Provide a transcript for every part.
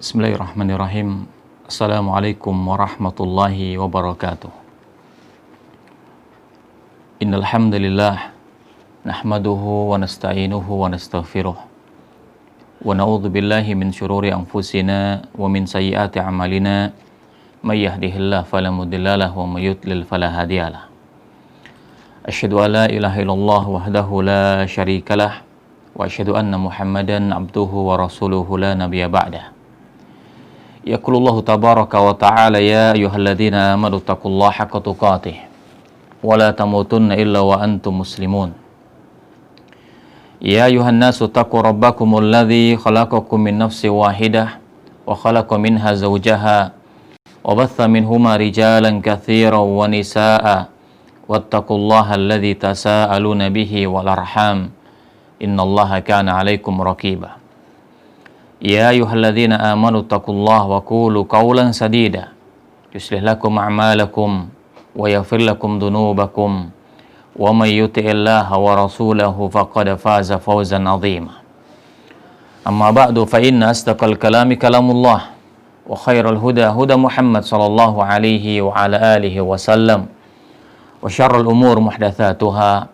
Bismillahirrahmanirrahim. Assalamualaikum warahmatullahi wabarakatuh. Innal hamdalillah nahmaduhu wa nasta'inuhu wa nastaghfiruh. Wa na'udzu billahi min syururi anfusina wa min sayyiati a'malina. May yahdihillahu fala mudhillalah wa may yudlil fala hadiyalah. Asyhadu an la ilaha illallah wahdahu la syarikalah wa asyhadu anna Muhammadan abduhu wa rasuluhu la nabiyya ba'dah. Yaqulullahu tabaraka wa ta'ala ya ayyuhalladzina amanu taqullaha haqqa tuqatih wa la tamutunna illa wa antum muslimun. Ya ayuhan nasu taqu rabbakumul ladzi khalaqakum min nafsin wahidah wa khalaqa minha zawjaha wa batha minhuma rijalan katsiran wa nisaa'a wattaqullaha alladzi tasaaluna bihi wal arham innallaha kana 'alaikum raqiba. Ya ayyuhalladzina amanu taqullaha wa qulu qawlan sadida yuslih lakum a'malakum wa yaghfir lakum dhunubakum wa may yuti'illaha wa rasulahu faqad faza fawzan 'azima. Amma ba'du fa inna asdaqal kalami kalamullah wa khairal huda huda Muhammad sallallahu alaihi wa ala alihi wa sallam wa syarrul umur muhdatsatuha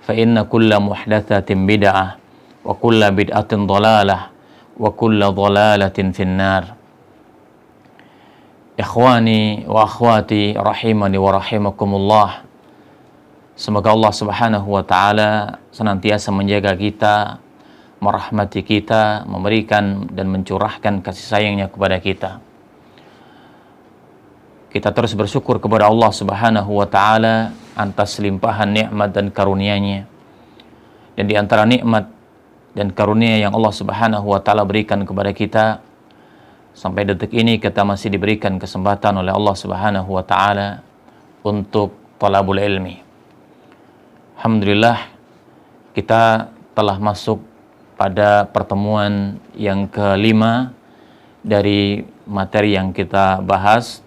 fa inna kulla muhdatsatin bid'ah wa kulla bid'atin dhalalah wa kulla dhalalatin finnar. Ikhwani wa akhwati rahimani wa rahimakumullah. Semoga Allah Subhanahu wa taala senantiasa menjaga kita, merahmati kita, memberikan dan mencurahkan kasih sayangnya kepada kita. Kita terus bersyukur kepada Allah Subhanahu wa taala atas limpahan nikmat dan karunia-Nya. Dan di antara nikmat dan karunia yang Allah Subhanahu wa taala berikan kepada kita sampai detik ini, kita masih diberikan kesempatan oleh Allah Subhanahu wa taala untuk thalabul ilmi. Alhamdulillah, kita telah masuk pada pertemuan yang kelima dari materi yang kita bahas,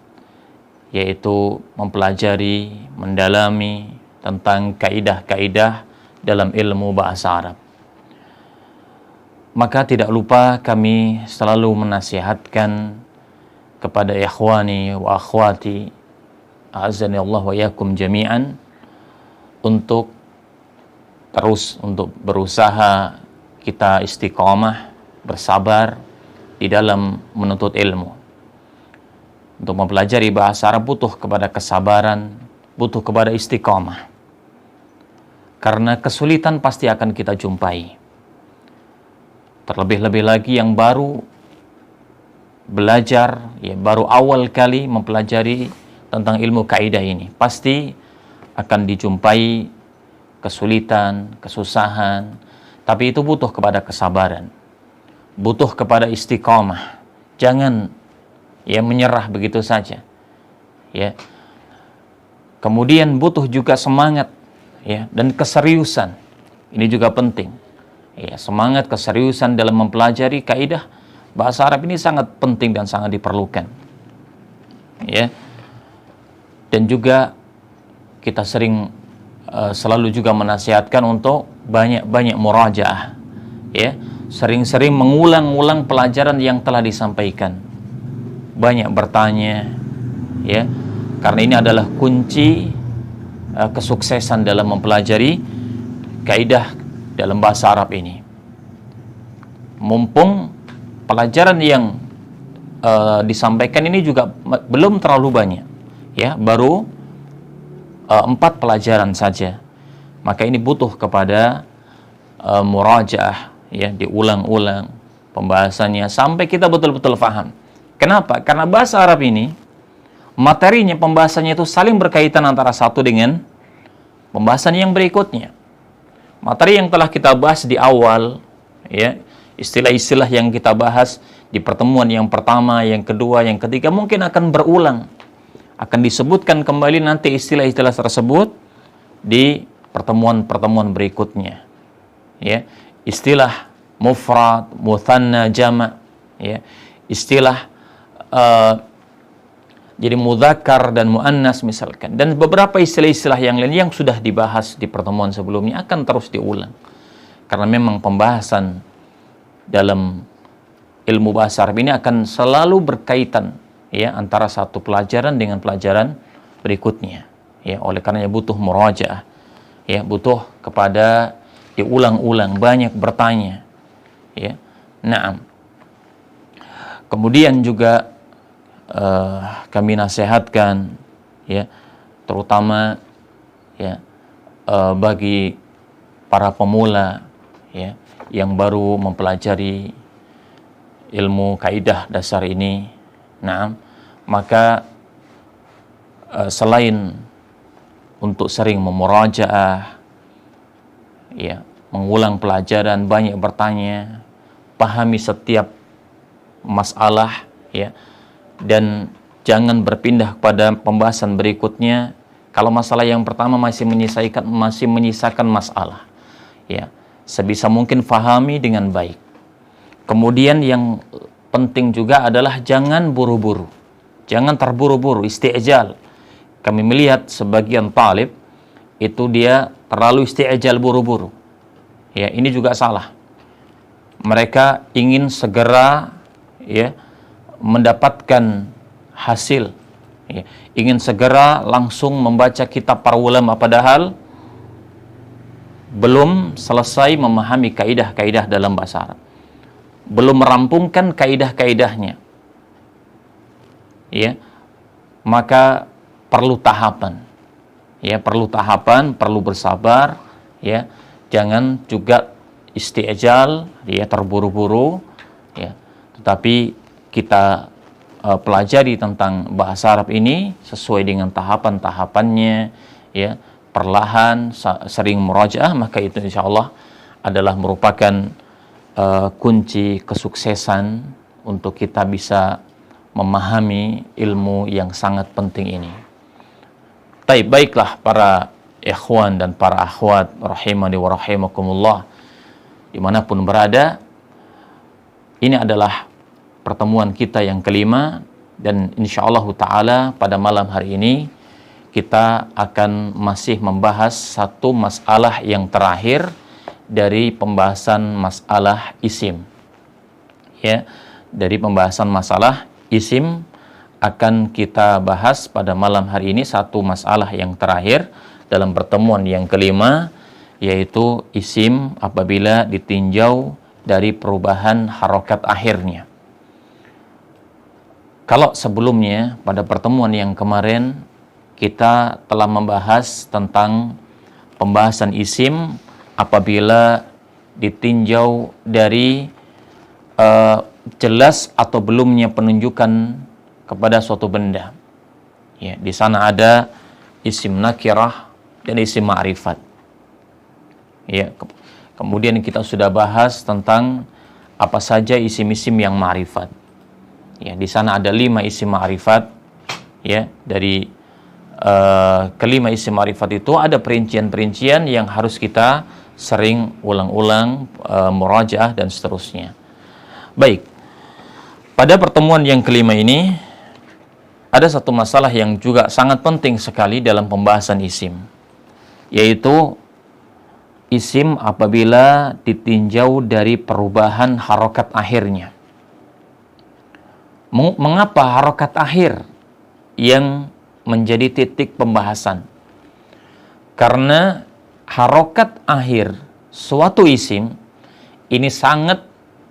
yaitu mempelajari, mendalami tentang kaidah-kaidah dalam ilmu bahasa Arab. Maka tidak lupa kami selalu menasihatkan kepada ikhwani wa akhwati a'azzani Allah wa iyyakum jami'an untuk berusaha kita istiqamah, bersabar di dalam menuntut ilmu. Untuk mempelajari bahasa Arab butuh kepada kesabaran, butuh kepada istiqamah. Karena kesulitan pasti akan kita jumpai. Terlebih-lebih lagi yang baru belajar, baru awal kali mempelajari tentang ilmu kaidah ini, pasti akan dijumpai kesulitan, kesusahan, tapi itu butuh kepada kesabaran, butuh kepada istiqamah. Jangan menyerah begitu saja. Kemudian butuh juga semangat dan keseriusan. Ini juga penting. Semangat, keseriusan dalam mempelajari kaidah bahasa Arab ini sangat penting dan sangat diperlukan. Dan juga kita selalu juga menasihatkan untuk banyak murajaah. Sering-sering mengulang-ulang pelajaran yang telah disampaikan. Banyak bertanya, karena ini adalah kunci kesuksesan dalam mempelajari kaidah dalam bahasa Arab ini. Mumpung pelajaran yang disampaikan ini juga belum terlalu banyak, baru 4 pelajaran saja, maka ini butuh kepada murajaah, diulang-ulang pembahasannya sampai kita betul-betul paham. Kenapa? Karena bahasa Arab ini materinya, pembahasannya itu saling berkaitan antara satu dengan pembahasan yang berikutnya. Materi yang telah kita bahas di awal, istilah-istilah yang kita bahas di pertemuan yang pertama, yang kedua, yang ketiga mungkin akan berulang. Akan disebutkan kembali nanti istilah-istilah tersebut di pertemuan-pertemuan berikutnya. Istilah mufrad, mutsanna, jama', istilah jadi mudzakkar dan muannas misalkan, dan beberapa istilah-istilah yang lain yang sudah dibahas di pertemuan sebelumnya akan terus diulang, karena memang pembahasan dalam ilmu bahasa Arab ini akan selalu berkaitan ya antara satu pelajaran dengan pelajaran berikutnya. Ya, oleh karenanya butuh murajaah. Ya, butuh kepada diulang-ulang, banyak bertanya. Ya. Naam. Kemudian juga kami nasihatkan ya, terutama ya bagi para pemula ya yang baru mempelajari ilmu kaidah dasar ini. Nah, maka selain untuk sering memurajaah ya, mengulang pelajaran, banyak bertanya, pahami setiap masalah ya, dan jangan berpindah kepada pembahasan berikutnya kalau masalah yang pertama masih menyisakan masalah ya. Sebisa mungkin fahami dengan baik. Kemudian yang penting juga adalah jangan buru-buru. Jangan terburu-buru, isti'jal. Kami melihat sebagian talib itu dia terlalu isti'jal, buru-buru. Ya, ini juga salah. Mereka ingin segera ya mendapatkan hasil. Ya, ingin segera langsung membaca kitab para ulama, padahal belum selesai memahami kaidah-kaidah dalam bahasa Arab. Belum merampungkan kaidah-kaidahnya. Ya. Maka perlu tahapan. Ya, perlu tahapan, perlu bersabar, ya. Jangan juga isti'jal, ya, terburu-buru, ya. Tetapi kita pelajari tentang bahasa Arab ini sesuai dengan tahapan-tahapannya, ya. Perlahan, sering murajaah, maka itu insya Allah adalah merupakan kunci kesuksesan untuk kita bisa memahami ilmu yang sangat penting ini. Baiklah para ikhwan dan para akhwat rahimani wa rahimakumullah dimanapun berada, ini adalah pertemuan kita yang kelima, dan insya Allah ta'ala pada malam hari ini kita akan masih membahas satu masalah yang terakhir dari pembahasan masalah isim. Ya, dari pembahasan masalah isim akan kita bahas pada malam hari ini satu masalah yang terakhir dalam pertemuan yang kelima, yaitu isim apabila ditinjau dari perubahan harokat akhirnya. Kalau sebelumnya pada pertemuan yang kemarin kita telah membahas tentang pembahasan isim apabila ditinjau dari jelas atau belumnya penunjukan kepada suatu benda. Ya, di sana ada isim nakirah dan isim ma'rifat. Ya, kemudian kita sudah bahas tentang apa saja isim-isim yang ma'rifat. Ya, di sana ada 5 isim ma'rifat. Ya, dari kelima isim ma'rifat itu ada perincian-perincian yang harus kita sering ulang-ulang, murajaah dan seterusnya. Baik, pada pertemuan yang kelima ini ada satu masalah yang juga sangat penting sekali dalam pembahasan isim, yaitu isim apabila ditinjau dari perubahan harokat akhirnya. Mengapa harokat akhir yang menjadi titik pembahasan? Karena harokat akhir suatu isim ini sangat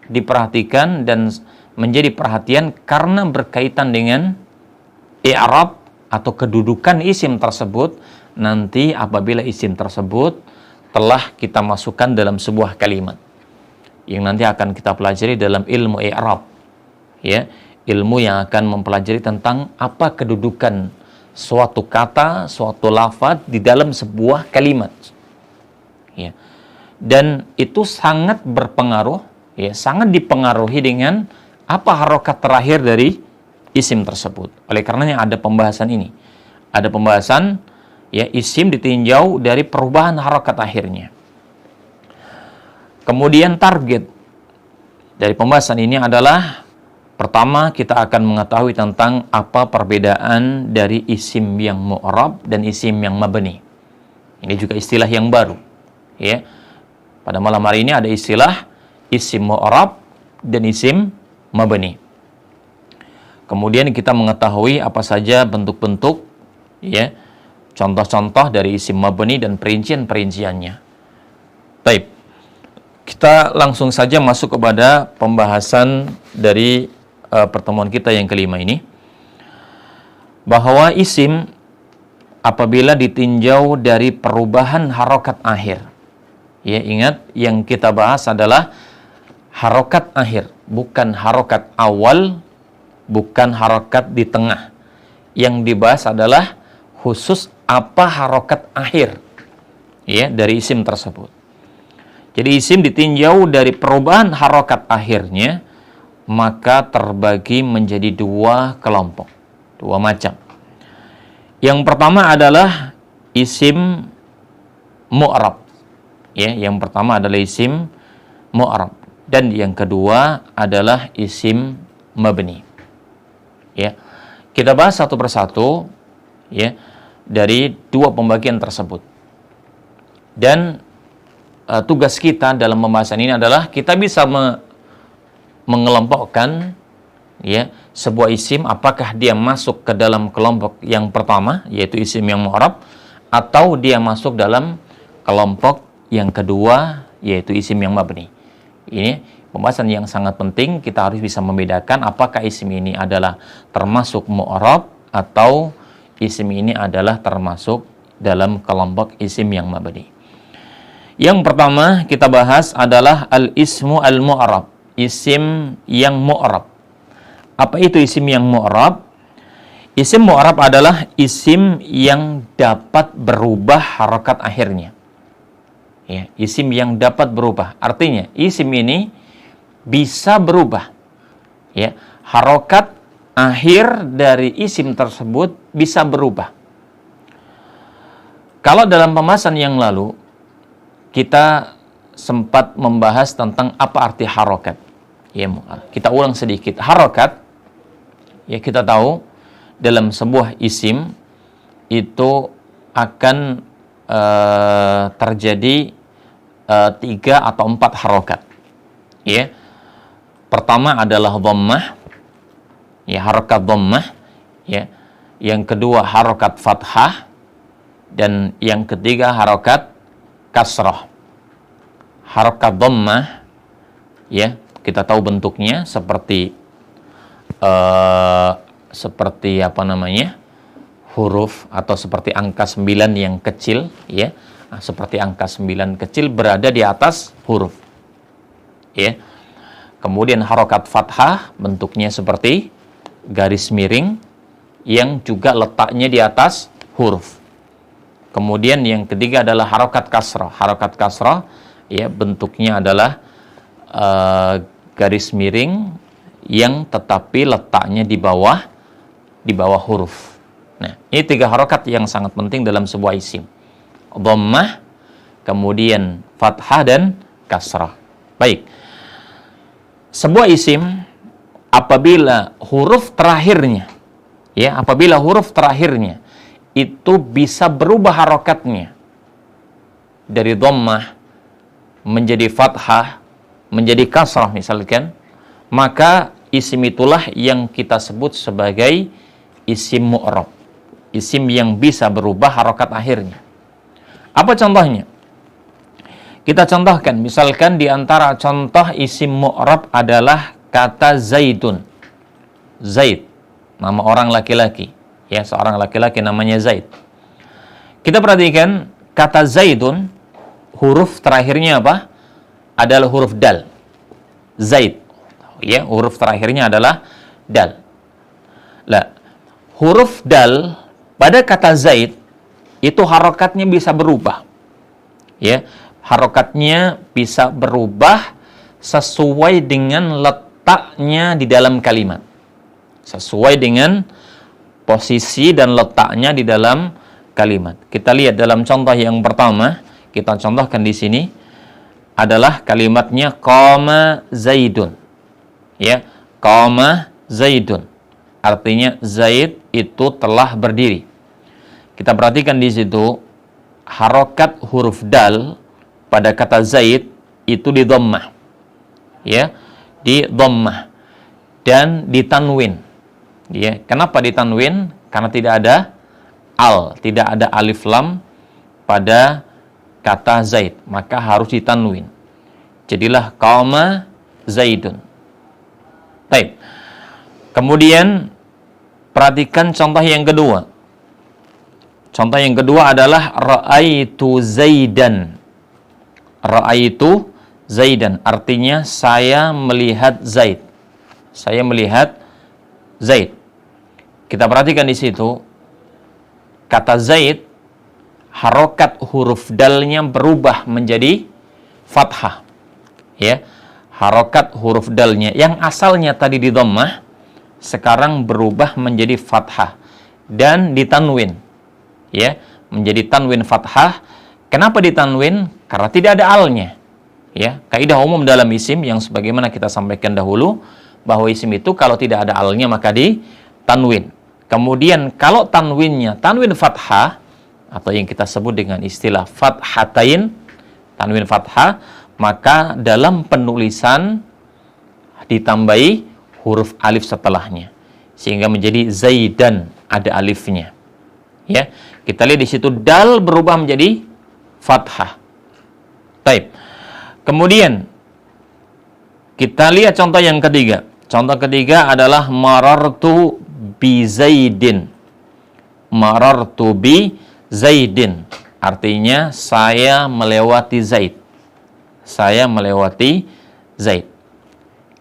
diperhatikan dan menjadi perhatian karena berkaitan dengan i'rab atau kedudukan isim tersebut nanti apabila isim tersebut telah kita masukkan dalam sebuah kalimat yang nanti akan kita pelajari dalam ilmu i'rab, ya, ilmu yang akan mempelajari tentang apa kedudukan suatu kata, suatu lafaz di dalam sebuah kalimat. Ya. Dan itu sangat berpengaruh, ya, sangat dipengaruhi dengan apa harokat terakhir dari isim tersebut. Oleh karenanya ada pembahasan ini. Ada pembahasan, ya, isim ditinjau dari perubahan harokat akhirnya. Kemudian target dari pembahasan ini adalah pertama, kita akan mengetahui tentang apa perbedaan dari isim yang mu'rab dan isim yang mabni. Ini juga istilah yang baru. Ya. Pada malam hari ini ada istilah isim mu'rab dan isim mabni. Kemudian kita mengetahui apa saja bentuk-bentuk, ya, contoh-contoh dari isim mabni dan perincian-perinciannya. Baik, kita langsung saja masuk kepada pembahasan dari pertemuan kita yang kelima ini, bahwa isim apabila ditinjau dari perubahan harokat akhir, ya, ingat yang kita bahas adalah harokat akhir, bukan harokat awal, bukan harokat di tengah. Yang dibahas adalah khusus apa harokat akhir, ya, dari isim tersebut. Jadi isim ditinjau dari perubahan harokat akhirnya, maka terbagi menjadi dua kelompok, dua macam. Yang pertama adalah isim mu'rab, ya, yang pertama adalah isim mu'rab, dan yang kedua adalah isim mabni. Ya, kita bahas satu persatu, ya, dari dua pembagian tersebut. Dan tugas kita dalam pembahasan ini adalah kita bisa mengelompokkan, ya, sebuah isim apakah dia masuk ke dalam kelompok yang pertama, yaitu isim yang mu'rab, atau dia masuk dalam kelompok yang kedua, yaitu isim yang mabni. Ini pembahasan yang sangat penting. Kita harus bisa membedakan apakah isim ini adalah termasuk mu'rab atau isim ini adalah termasuk dalam kelompok isim yang mabni. Yang pertama kita bahas adalah al-ismu al-mu'rab, isim yang mu'rab. Apa itu isim yang mu'rab? Isim mu'rab adalah isim yang dapat berubah harokat akhirnya. Ya, isim yang dapat berubah. Artinya isim ini bisa berubah. Ya, harokat akhir dari isim tersebut bisa berubah. Kalau dalam pembahasan yang lalu kita sempat membahas tentang apa arti harokat. Ya, kita ulang sedikit. Harokat, ya, kita tahu dalam sebuah isim itu akan terjadi 3 atau 4 harokat. Ya, pertama adalah dhammah, ya, harokat dhammah, ya. Yang kedua harokat fathah, dan yang ketiga harokat kasrah. Harokat dhammah, ya, kita tahu bentuknya seperti apa namanya, huruf atau seperti angka 9 yang kecil, ya, seperti angka 9 kecil berada di atas huruf, ya. Kemudian harokat fathah bentuknya seperti garis miring yang juga letaknya di atas huruf. Kemudian yang ketiga adalah harokat kasrah. Harokat kasrah, ya, bentuknya adalah garis miring yang tetapi letaknya di bawah huruf. Nah, ini 3 harokat yang sangat penting dalam sebuah isim. Dhammah, kemudian fathah, dan kasrah. Baik. Sebuah isim apabila huruf terakhirnya, ya, apabila huruf terakhirnya itu bisa berubah harokatnya dari dhammah menjadi fathah, menjadi kasrah misalkan, maka isim itulah yang kita sebut sebagai isim mu'rab, isim yang bisa berubah harokat akhirnya. Apa contohnya? Kita contohkan, misalkan di antara contoh isim mu'rab adalah kata Zaidun. Zaid, nama orang laki-laki, ya, seorang laki-laki namanya Zaid. Kita perhatikan kata Zaidun, huruf terakhirnya apa? Adalah huruf dal. Zaid, ya, huruf terakhirnya adalah dal. Lah, huruf dal pada kata Zaid itu harokatnya bisa berubah, ya, harokatnya bisa berubah sesuai dengan letaknya di dalam kalimat, sesuai dengan posisi dan letaknya di dalam kalimat. Kita lihat dalam contoh yang pertama, kita contohkan di sini adalah kalimatnya qama Zaidun. Ya, qama Zaidun. Artinya Zaid itu telah berdiri. Kita perhatikan di situ harokat huruf dal pada kata Zaid itu di dhammah. Ya, di dhammah. dan ditanwin. Ya, kenapa ditanwin? Karena tidak ada tidak ada alif lam pada kata Zaid, maka harus ditanwin. Jadilah qama Zaidun. Baik. Kemudian perhatikan contoh yang kedua. Contoh yang kedua adalah ra'aitu Zaidan. Ra'aitu Zaidan artinya saya melihat Zaid. Saya melihat Zaid. Kita perhatikan di situ kata Zaid, harokat huruf dalnya berubah menjadi fathah. Ya, harokat huruf dalnya yang asalnya tadi di dhammah sekarang berubah menjadi fathah dan ditanwin. Ya, menjadi tanwin fathah. Kenapa ditanwin? Karena tidak ada alnya. Ya, kaidah umum dalam isim yang sebagaimana kita sampaikan dahulu bahwa isim itu kalau tidak ada alnya maka ditanwin. Kemudian kalau tanwinnya tanwin fathah atau yang kita sebut dengan istilah fathatain, tanwin fathah, maka dalam penulisan ditambahi huruf alif setelahnya sehingga menjadi Zaidan, ada alifnya. Ya, kita lihat di situ dal berubah menjadi fathah. Baik. Kemudian kita lihat contoh yang ketiga. Contoh ketiga adalah marartu bi Zaidin. Marartu bi Zaidin artinya saya melewati Zaid. Saya melewati Zaid.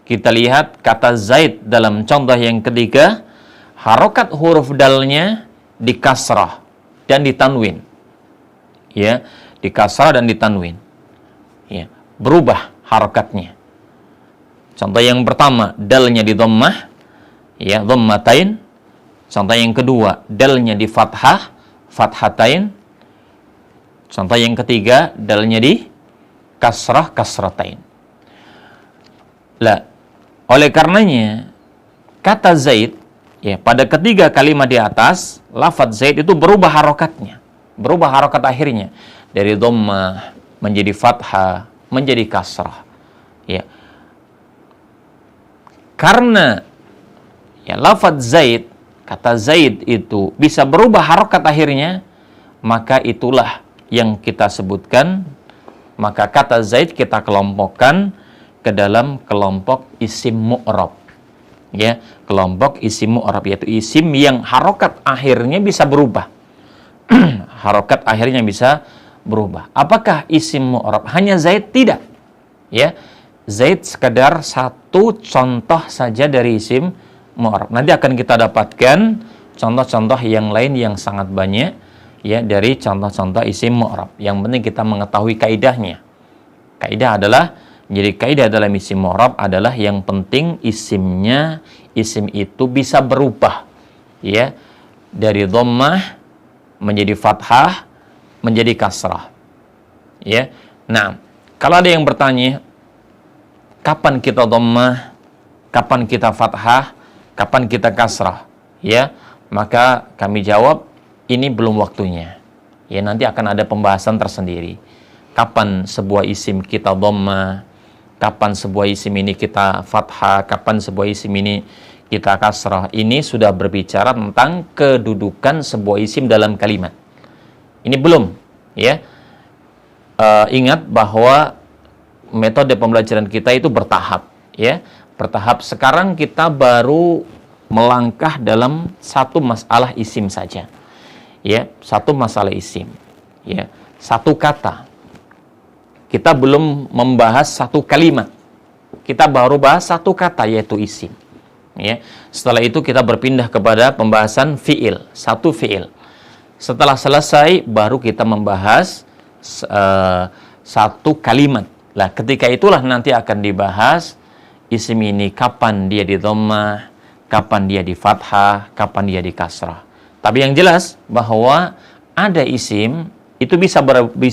Kita lihat kata Zaid dalam contoh yang ketiga, harokat huruf dalnya di kasrah dan ditanwin. Ya, di kasrah dan ditanwin. Ya, berubah harokatnya. Contoh yang pertama, dalnya di dhammah, ya, dhammatain. Contoh yang kedua, dalnya di fathah, fathatain. Contoh yang ketiga, dalnya di kasrah, kasratain. Lah, oleh karenanya kata Zaid, ya, pada ketiga kalimat di atas, lafadz Zaid itu berubah harokatnya, berubah harokat akhirnya dari dhammah menjadi fathah, menjadi kasrah. Ya. Karena ya lafadz Zaid, kata Zaid itu bisa berubah harokat akhirnya, maka itulah yang kita sebutkan. Maka kata Zaid kita kelompokkan ke dalam kelompok isim mu'rab. Ya, kelompok isim mu'rab yaitu isim yang harokat akhirnya bisa berubah. Harokat akhirnya bisa berubah. Apakah isim mu'rab hanya Zaid? Tidak. Ya, Zaid sekedar satu contoh saja dari isim mu'rab. Nanti akan kita dapatkan contoh-contoh yang lain yang sangat banyak, ya, dari contoh-contoh isim mu'rab. Yang penting kita mengetahui kaidahnya. Kaidah adalah, jadi kaidah dalam isim mu'rab adalah yang penting isimnya, isim itu bisa berubah, ya, dari dhammah menjadi fathah, menjadi kasrah. Ya. Nah, kalau ada yang bertanya, kapan kita dhammah, kapan kita fathah, kapan kita kasrah? Ya, maka kami jawab, ini belum waktunya. Ya, nanti akan ada pembahasan tersendiri. Kapan sebuah isim kita dhammah, kapan sebuah isim ini kita fathah, kapan sebuah isim ini kita kasrah. Ini sudah berbicara tentang kedudukan sebuah isim dalam kalimat. Ini belum, ya. Ingat bahwa metode pembelajaran kita itu bertahap, ya. Bertahap. Sekarang kita baru melangkah dalam satu masalah isim saja. Ya, satu masalah isim, ya, satu kata. Kita belum membahas satu kalimat. Kita baru bahas satu kata, yaitu isim. Ya. Setelah itu kita berpindah kepada pembahasan fiil, satu fiil. Setelah selesai, baru kita membahas satu kalimat. Lah, ketika itulah nanti akan dibahas isim ini kapan dia di dhammah, kapan dia di fathah, kapan dia di kasrah. Tapi yang jelas bahwa ada isim itu bisa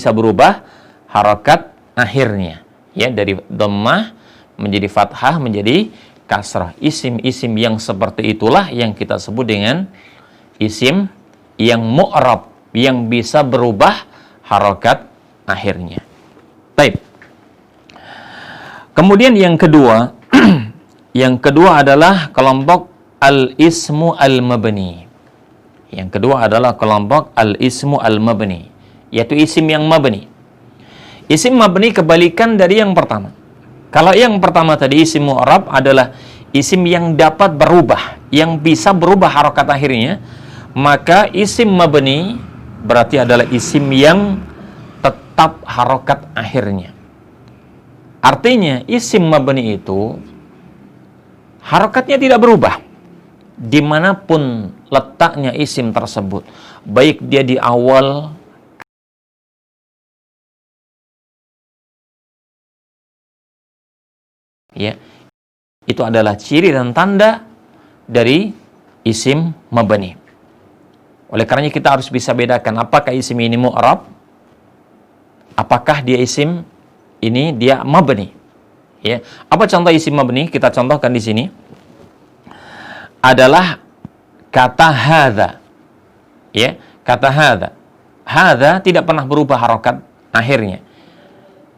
berubah harokat akhirnya, ya, dari dhammah menjadi fathah, menjadi kasrah. Isim-isim yang seperti itulah yang kita sebut dengan isim yang mu'rab, yang bisa berubah harokat akhirnya. Baik. Kemudian yang kedua, Yang kedua adalah kelompok al-ismu al-mabni. Yang kedua adalah kelompok al-ismu al-mabni, yaitu isim yang mabni. Isim mabni kebalikan dari yang pertama. Kalau yang pertama tadi isim mu'rab adalah isim yang dapat berubah, yang bisa berubah harokat akhirnya, maka isim mabni berarti adalah isim yang tetap harokat akhirnya. Artinya isim mabni itu harokatnya tidak berubah dimanapun letaknya isim tersebut, baik dia di awal ya, itu adalah ciri dan tanda dari isim mabni. Oleh karenanya kita harus bisa bedakan apakah isim ini mu'rab, apakah dia isim ini dia mabni. Ya, apa contoh isim mabni? Kita contohkan di sini adalah kata hadza. Ya, kata hadza. Hadza tidak pernah berubah harokat akhirnya.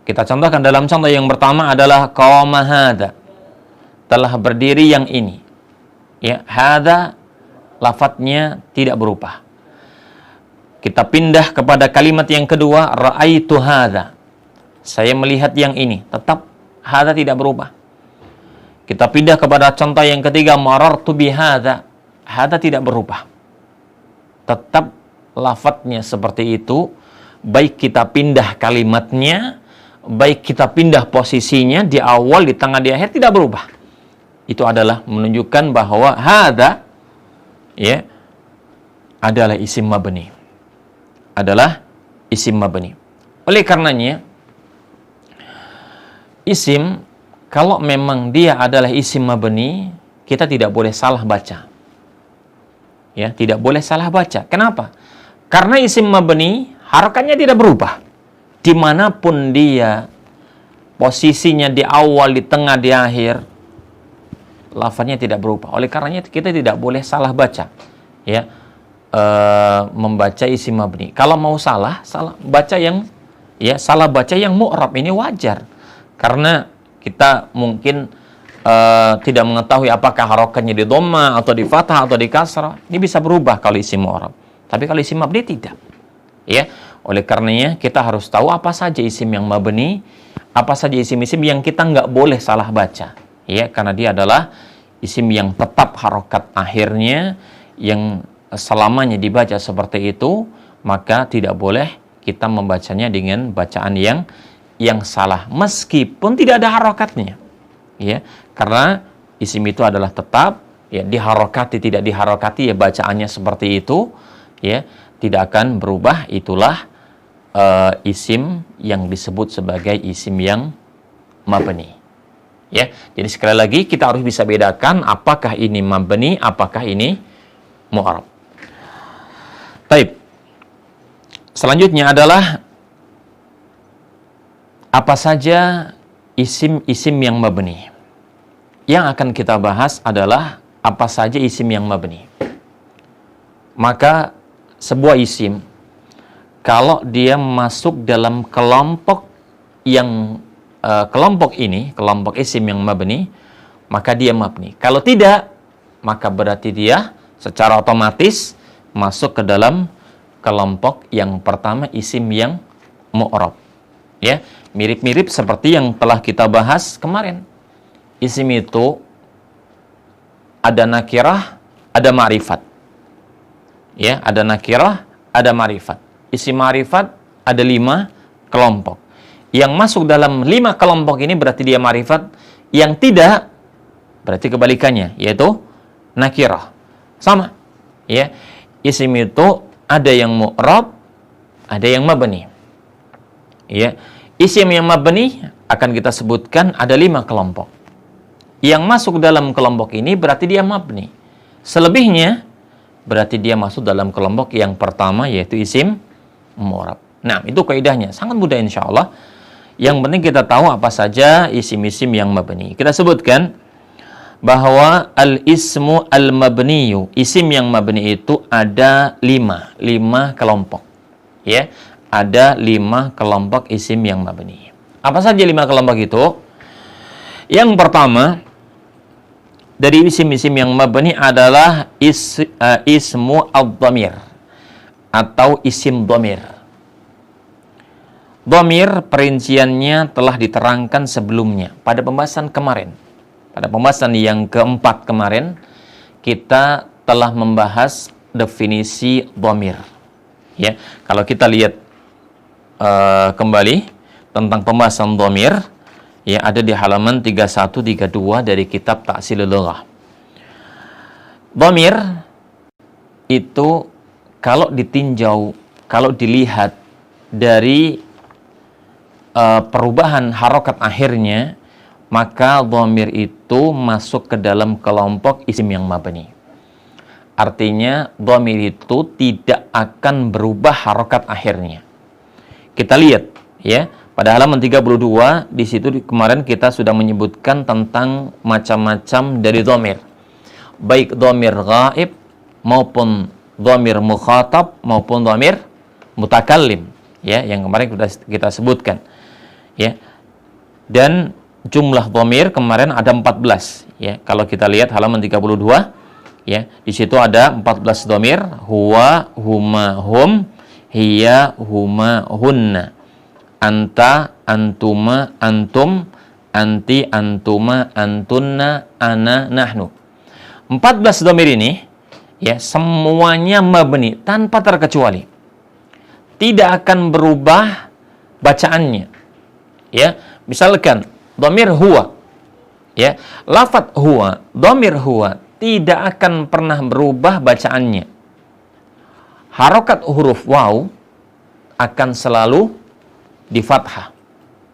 Kita contohkan dalam contoh yang pertama adalah qama hadza. Telah berdiri yang ini. Ya, hadza lafadznya tidak berubah. Kita pindah kepada kalimat yang kedua, ra'aitu hadza. Saya melihat yang ini, tetap hadza tidak berubah. Kita pindah kepada contoh yang ketiga, marartu bihadza. Hadza tidak berubah. Tetap lafadznya seperti itu, baik kita pindah kalimatnya, baik kita pindah posisinya di awal, di tengah, di akhir, tidak berubah. Itu adalah menunjukkan bahwa hadza ya adalah isim mabni. Adalah isim mabni. Oleh karenanya isim kalau memang dia adalah isim mabni, kita tidak boleh salah baca. Ya, tidak boleh salah baca. Kenapa? Karena isim mabni harokatnya tidak berubah. Dimanapun dia posisinya di awal, di tengah, di akhir, lafaznya tidak berubah. Oleh karenanya kita tidak boleh salah baca. Ya, membaca isim mabni. Kalau mau salah baca yang salah baca yang mu'rab, ini wajar. Karena kita mungkin tidak mengetahui apakah harokatnya di dhamma atau di fathah atau di kasrah. Ini bisa berubah kalau isim mu'rab. Tapi kalau isim mabni tidak. Ya, oleh karenanya kita harus tahu apa saja isim yang mabni, apa saja isim-isim yang kita nggak boleh salah baca. Ya, karena dia adalah isim yang tetap harokat akhirnya, yang selamanya dibaca seperti itu, maka tidak boleh kita membacanya dengan bacaan yang salah, meskipun tidak ada harokatnya. Ya, karena isim itu adalah tetap ya, diharokati tidak diharokati ya bacaannya seperti itu, ya tidak akan berubah. Itulah isim yang disebut sebagai isim yang mabni. Ya, jadi sekali lagi kita harus bisa bedakan apakah ini mabni, apakah ini mu'rab. Taib. Selanjutnya adalah apa saja isim-isim yang mabni. Yang akan kita bahas adalah apa saja isim yang mabni. Maka sebuah isim kalau dia masuk dalam kelompok yang kelompok ini, kelompok isim yang mabni, maka dia mabni. Kalau tidak, maka berarti dia secara otomatis masuk ke dalam kelompok yang pertama, isim yang mu'rab. Ya, mirip-mirip seperti yang telah kita bahas kemarin. Isim itu ada nakirah, ada ma'rifat. Ya, ada nakirah, ada ma'rifat. Isim ma'rifat ada 5 kelompok. Yang masuk dalam 5 kelompok ini berarti dia ma'rifat. Yang tidak berarti kebalikannya, yaitu nakirah. Sama. Ya, isim itu ada yang mu'rab, ada yang mabni. Ya, isim yang mabni akan kita sebutkan ada 5 kelompok. Yang masuk dalam kelompok ini berarti dia mabni. Selebihnya berarti dia masuk dalam kelompok yang pertama, yaitu isim mu'rab. Nah, itu kaidahnya. Sangat mudah insyaAllah. Yang penting kita tahu apa saja isim-isim yang mabni. Kita sebutkan bahwa al-ismu al-mabniyu, isim yang mabni itu ada 5 kelompok. Ya, ada 5 kelompok isim yang mabni. Apa saja 5 kelompok itu? Yang pertama, dari isim-isim yang mabni adalah ismu ad-dhamir atau isim dhamir. Dhamir perinciannya telah diterangkan sebelumnya pada pembahasan kemarin. Pada pembahasan yang keempat kemarin, kita telah membahas definisi dhamir. Ya, kalau kita lihat kembali tentang pembahasan dhamir, ya ada di halaman 31-32 dari kitab Ta'silul Lughah. Dhamir itu kalau ditinjau, kalau dilihat dari perubahan harokat akhirnya, maka dhamir itu masuk ke dalam kelompok isim yang mabni. Artinya dhamir itu tidak akan berubah harokat akhirnya. Kita lihat ya, pada halaman 32 di situ kemarin kita sudah menyebutkan tentang macam-macam dari dhamir. Baik dhamir ghaib maupun dhamir mukhatab maupun dhamir mutakallim, ya, yang kemarin kita sebutkan. Ya. Dan jumlah dhamir kemarin ada 14, ya. Kalau kita lihat halaman 32, ya, di situ ada 14 dhamir, huwa, huma, hum, hiya, huma, hunna, anta, antuma, antum, anti, antuma, antunna, ana, nahnu. 14 dhamir ini, ya, semuanya mabni tanpa terkecuali. Tidak akan berubah bacaannya. Ya, misalkan dhamir huwa, ya, lafadz huwa, dhamir huwa tidak akan pernah berubah bacaannya. Harokat huruf waw akan selalu di fathah.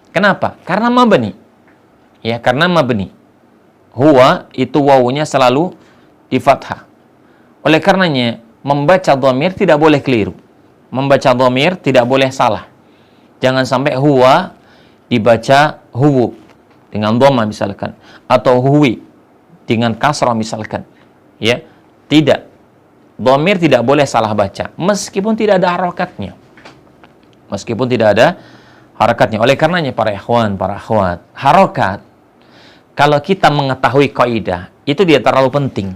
Kenapa? Karena mabni. Ya, karena mabni. Huwa itu wawunya selalu di fathah. Oleh karenanya membaca dhamir tidak boleh keliru. Membaca dhamir tidak boleh salah. Jangan sampai huwa dibaca huwu dengan dhamma misalkan, atau huwi dengan kasrah misalkan. Ya, tidak. Dhamir tidak boleh salah baca meskipun tidak ada harokatnya. Meskipun tidak ada harokatnya. Oleh karenanya para ikhwan, para akhwat, harokat kalau kita mengetahui kaidah itu dia terlalu penting.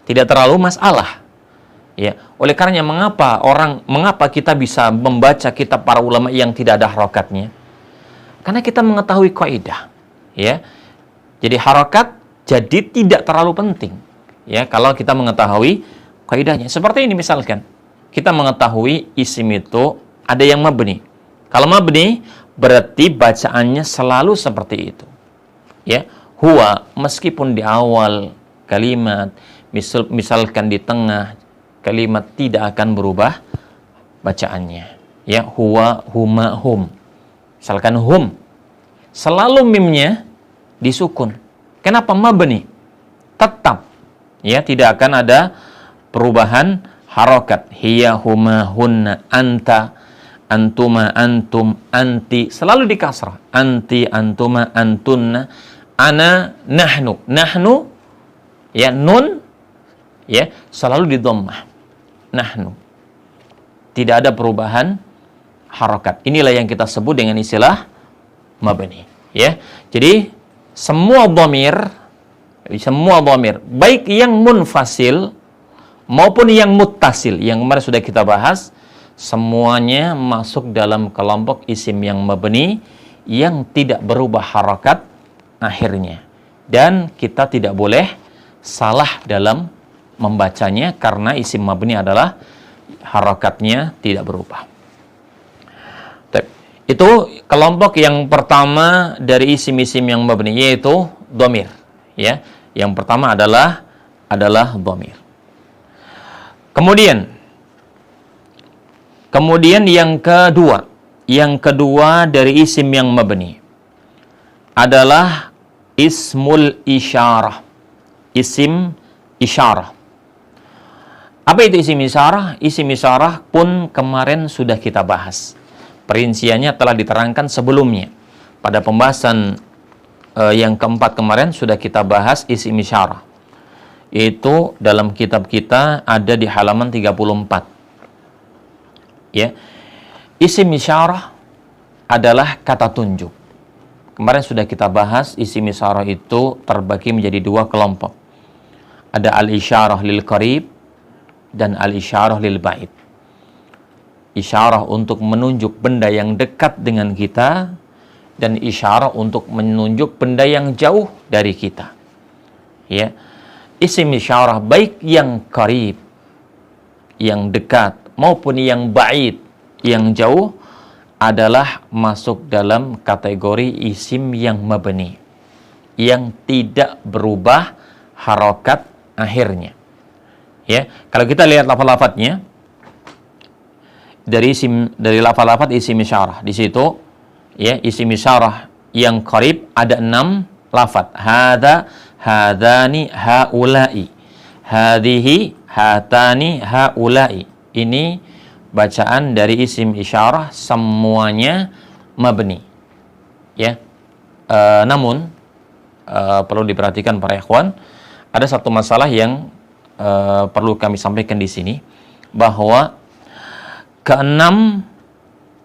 Tidak terlalu masalah. Ya, oleh karenanya mengapa kita bisa membaca kitab para ulama yang tidak ada harokatnya? Karena kita mengetahui kaidah, ya. Jadi harokat jadi tidak terlalu penting, ya, kalau kita mengetahui kaidahnya. Seperti ini misalkan, kita mengetahui isim itu ada yang mabni. Kalau mabni berarti bacaannya selalu seperti itu. Ya, huwa meskipun di awal kalimat, misalkan di tengah kalimat tidak akan berubah bacaannya. Ya, huwa, huma, hum. Misalkan hum, selalu mimnya disukun. Kenapa mabni? Tetap, ya, tidak akan ada perubahan harokat. Hiya, huma, hunna, anta, antuma, antum, anti, selalu di kasrah. Anti, antuma, antunna, ana, nahnu. Nahnu, ya, nun, ya, selalu di dhammah. Nahnu. Tidak ada perubahan harokat. Inilah yang kita sebut dengan istilah mabni, ya. Jadi semua dhamir, baik yang munfasil maupun yang muttasil yang kemarin sudah kita bahas, semuanya masuk dalam kelompok isim yang mabni yang tidak berubah harokat akhirnya. Dan kita tidak boleh salah dalam membacanya karena isim mabni adalah harokatnya tidak berubah. Itu kelompok yang pertama dari isim-isim yang mabni, yaitu dhamir, ya. Yang pertama adalah dhamir. Kemudian yang kedua dari isim yang mabni adalah ismul isyarah. Isim isyarah. Apa itu isim isyarah? Isim isyarah pun kemarin sudah kita bahas. Perinciannya telah diterangkan sebelumnya. Pada pembahasan yang keempat kemarin sudah kita bahas isim isyarah. Yaitu dalam kitab kita ada di halaman 34. Ya. Isim isyarah adalah kata tunjuk. Kemarin sudah kita bahas isim isyarah itu terbagi menjadi dua kelompok. Ada al-isyarah lil qarib dan al-isyarah lil ba'id. Isyarah untuk menunjuk benda yang dekat dengan kita dan isyarah untuk menunjuk benda yang jauh dari kita. Ya. Isim isyarah baik yang qarib, yang dekat maupun yang ba'id, yang jauh adalah masuk dalam kategori isim yang mabni, yang tidak berubah harokat akhirnya. Ya, kalau kita lihat lafaz-lafaznya dari lafaz-lafaz isim isyarah di situ, ya, isim isyarah yang qarib ada 6 lafaz. Hadza, hadzani, haula'i, hadhihi, hatani, haula'i. Ini bacaan dari isim isyarah semuanya mabni. Ya. Namun perlu diperhatikan para ikhwan, ada satu masalah yang perlu kami sampaikan di sini, bahwa keenam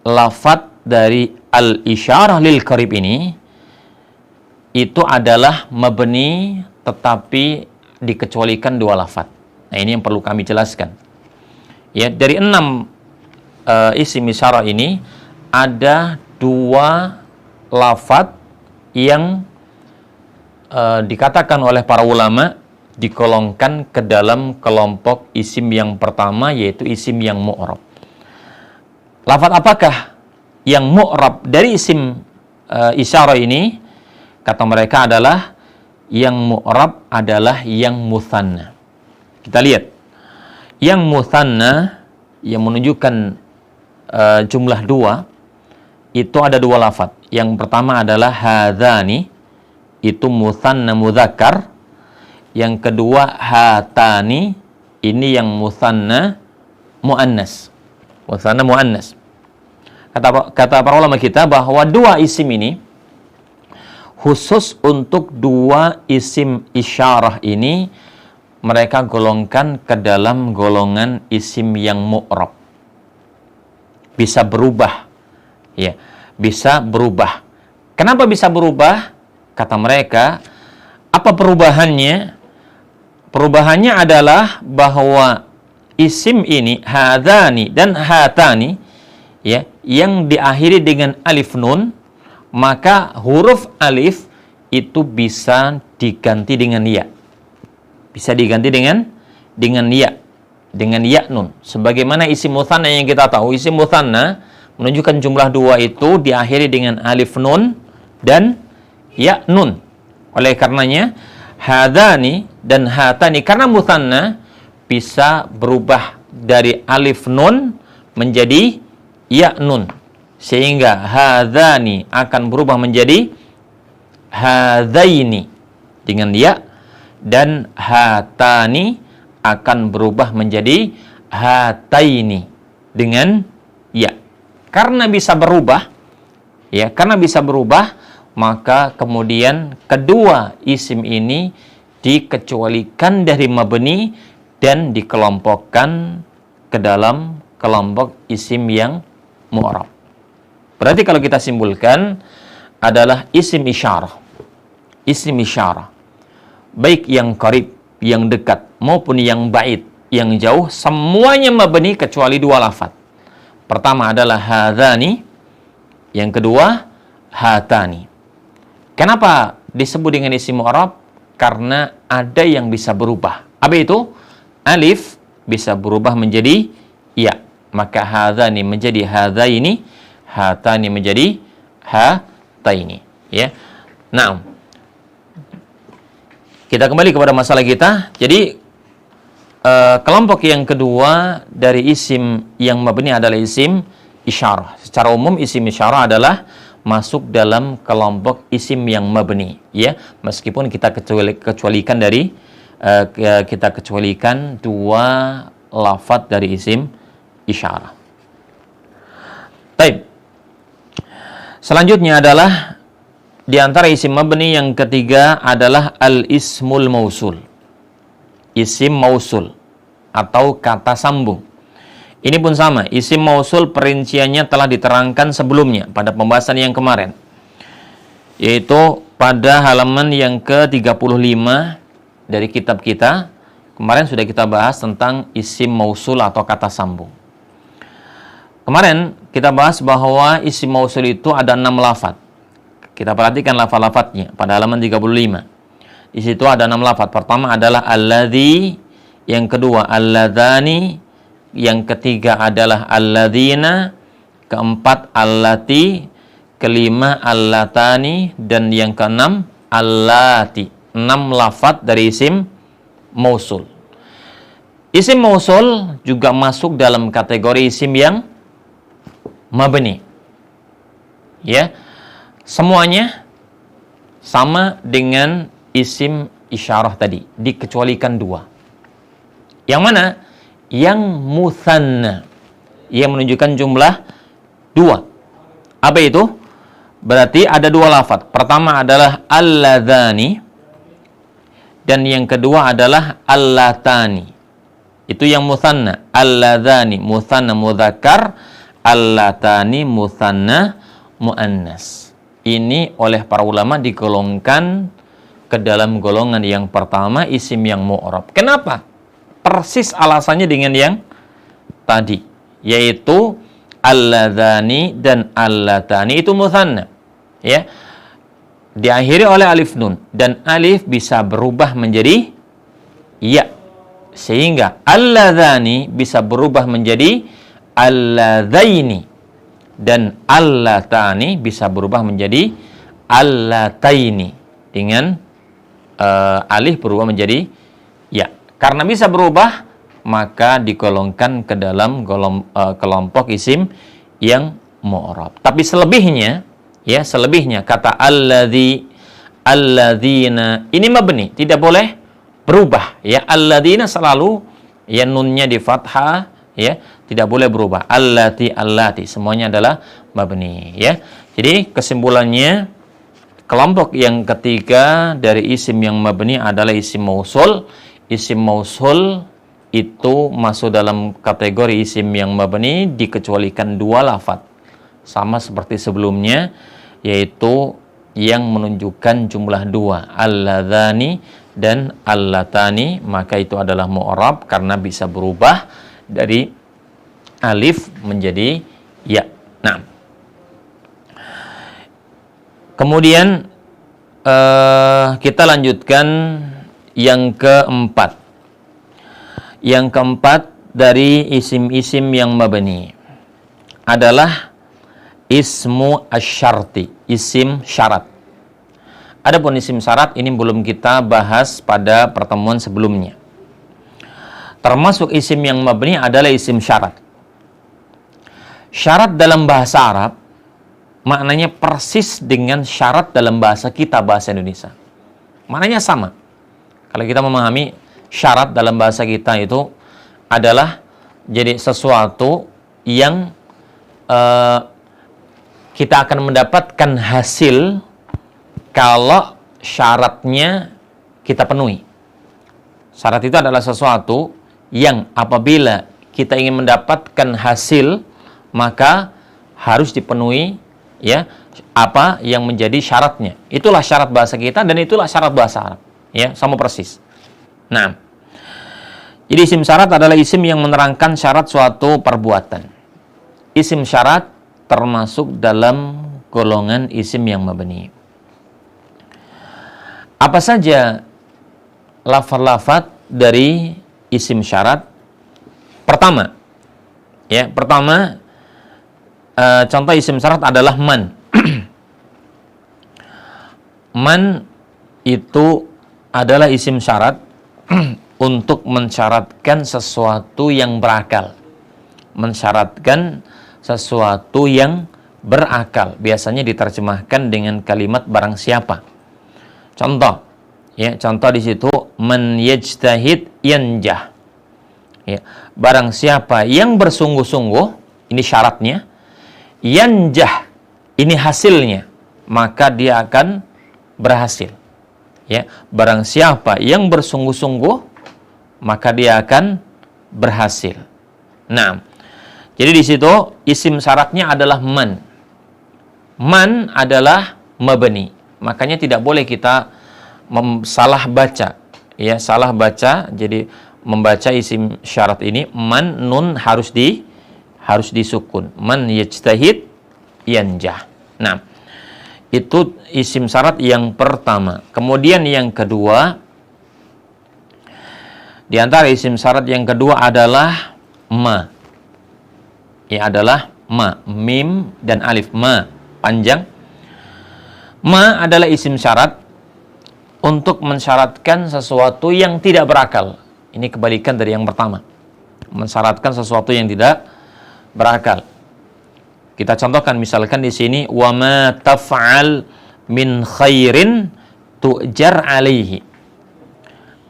lafadz dari al-isyarah lil qarib ini itu adalah mabni tetapi dikecualikan 2 lafadz. Nah, ini yang perlu kami jelaskan. Ya, dari 6 isim isyarah ini ada 2 lafadz yang dikatakan oleh para ulama digolongkan ke dalam kelompok isim yang pertama, yaitu isim yang mu'rab. Lafadz apakah yang mu'rab dari isim isyarah ini? Kata mereka adalah yang mu'rab adalah yang mutsanna. Kita lihat. Yang mutsanna yang menunjukkan jumlah 2 itu ada 2 lafadz. Yang pertama adalah hadzani, itu mutsanna mudzakkar. Yang kedua hatani, ini yang mutsanna muannas. Mutsanna muannas. Kata para ulama kita bahwa 2 isim ini khusus untuk 2 isim isyarah ini mereka golongkan ke dalam golongan isim yang mu'rab. Bisa berubah. Ya, bisa berubah. Kenapa bisa berubah? Kata mereka, apa perubahannya? Perubahannya adalah bahwa isim ini hadzani dan hatani, ya, yang diakhiri dengan alif nun, maka huruf alif itu bisa diganti dengan ya. Bisa diganti dengan ya, dengan ya nun. Sebagaimana isim mutsanna yang kita tahu, isim mutsanna menunjukkan jumlah 2 itu diakhiri dengan alif nun dan ya nun. Oleh karenanya hadzani dan hatani karena mutsanna bisa berubah dari alif nun menjadi ya nun, sehingga hadzani akan berubah menjadi hadzaini dengan ya, dan hatani akan berubah menjadi hataini dengan ya. Karena bisa berubah, ya, karena bisa berubah, maka kemudian kedua isim ini dikecualikan dari mabni dan dikelompokkan ke dalam kelompok isim yang mu'rab. Berarti kalau kita simpulkan adalah isim isyarah. Isim isyarah, baik yang qarib, yang dekat, maupun yang ba'id, yang jauh, semuanya mabni kecuali 2 lafadz. Pertama adalah hadzani, yang kedua hatani. Kenapa disebut dengan isim mu'rab? Karena ada yang bisa berubah. Apa itu? Alif bisa berubah menjadi ya. Maka hadzani menjadi hadzaini, hatani menjadi hataini. Ya. Nah, kita kembali kepada masalah kita. Jadi kelompok yang kedua dari isim yang mabni adalah isim isyarah. Secara umum isim isyarah adalah masuk dalam kelompok isim yang mabni, ya, meskipun kita kecualikan dari kita kecualikan 2 lafadz dari isim isyarah. Baik. Selanjutnya adalah di antara isim mabni yang ketiga adalah al-ismul mausul. Isim mausul atau kata sambung. Ini pun sama, isim mausul perinciannya telah diterangkan sebelumnya pada pembahasan yang kemarin. yaitu pada halaman yang ke-35 dari kitab kita. Kemarin sudah kita bahas tentang isim mausul atau kata sambung. Kemarin kita bahas bahwa isim mausul itu ada 6 lafadz. Kita perhatikan lafaz-lafadznya pada halaman 35. Di situ ada 6 lafadz. Pertama adalah alladzi, yang kedua alladzani, yang ketiga adalah alladzina, keempat allati, kelima allatani, dan yang keenam allati. 6 lafadz dari isim mausul. Isim mausul juga masuk dalam kategori isim yang mabni. Ya. Semuanya sama dengan isim isyarah tadi, dikecualikan 2. Yang mana? Yang mutsanna, yang menunjukkan jumlah 2. Apa itu? Berarti ada 2 lafadz. Pertama adalah alladzani, dan yang kedua adalah allatani. Itu yang mutsanna. Alladzani mutsanna mudzakkar, allatani mutsanna muannas. Ini oleh para ulama digolongkan ke dalam golongan yang pertama, isim yang mu'rab. Kenapa? Persis alasannya dengan yang tadi, yaitu alladzani dan allatani itu mutsanna, ya, diakhiri oleh alif nun, dan alif bisa berubah menjadi ya, sehingga alladzani bisa berubah menjadi alladzaini, dan allatani bisa berubah menjadi allataini, dengan alif berubah menjadi ya. Karena bisa berubah, maka digolongkan ke dalam kelompok isim yang mu'rab. Tapi selebihnya, ya, selebihnya kata alladzi, alladzina, ini mabni, tidak boleh berubah, ya. Alladzina selalu ya nunnya di fathah, ya, tidak boleh berubah. Allati, allati, semuanya adalah mabni, ya. Jadi kesimpulannya, kelompok yang ketiga dari isim yang mabni adalah isim mausul. Isim mausul itu masuk dalam kategori isim yang mabni dikecualikan 2 lafadz, sama seperti sebelumnya, yaitu yang menunjukkan jumlah 2, alladzani dan allatani, maka itu adalah mu'rab karena bisa berubah dari alif menjadi ya. Nah, kemudian kita lanjutkan yang keempat. Yang keempat dari isim-isim yang mabni adalah ismu asyarti, isim syarat. Adapun isim syarat ini belum kita bahas pada pertemuan sebelumnya. Termasuk isim yang mabni adalah isim syarat. Syarat dalam bahasa Arab maknanya persis dengan syarat dalam bahasa kita, bahasa Indonesia. Maknanya sama. Kalau kita memahami syarat dalam bahasa kita itu adalah jadi sesuatu yang kita akan mendapatkan hasil kalau syaratnya kita penuhi. Syarat itu adalah sesuatu yang apabila kita ingin mendapatkan hasil, maka harus dipenuhi, ya, apa yang menjadi syaratnya. Itulah syarat bahasa kita dan itulah syarat bahasa Arab, ya, sama persis. Nah, jadi isim syarat adalah isim yang menerangkan syarat suatu perbuatan. Isim syarat termasuk dalam golongan isim yang mabni. Apa saja lafaz-lafaz dari isim syarat? Pertama, ya, contoh isim syarat adalah man. Man itu adalah isim syarat untuk mensyaratkan sesuatu yang berakal. Mensyaratkan sesuatu yang berakal. Biasanya diterjemahkan dengan kalimat barang siapa. Contoh, ya, contoh di situ man yajtahid yanjah. Ya, barang siapa yang bersungguh-sungguh, ini syaratnya, yanjah, ini hasilnya, maka dia akan berhasil. Ya, barang siapa yang bersungguh-sungguh, maka dia akan berhasil. Nah, jadi di situ isim syaratnya adalah man. Man adalah mabni. makanya tidak boleh kita salah baca. Ya, salah baca. Jadi membaca isim syarat ini man nun harus disukun. Man yajtahid yanjah. Nah, itu isim syarat yang pertama. Kemudian yang kedua, di antara isim syarat yang kedua adalah ma. Ya, adalah ma, mim dan alif, ma panjang. Ma adalah isim syarat untuk mensyaratkan sesuatu yang tidak berakal. Ini kebalikan dari yang pertama. Mensyaratkan sesuatu yang tidak berakal. Kita contohkan misalkan di sini wa ma taf'al min khairin tu'jar alaihi.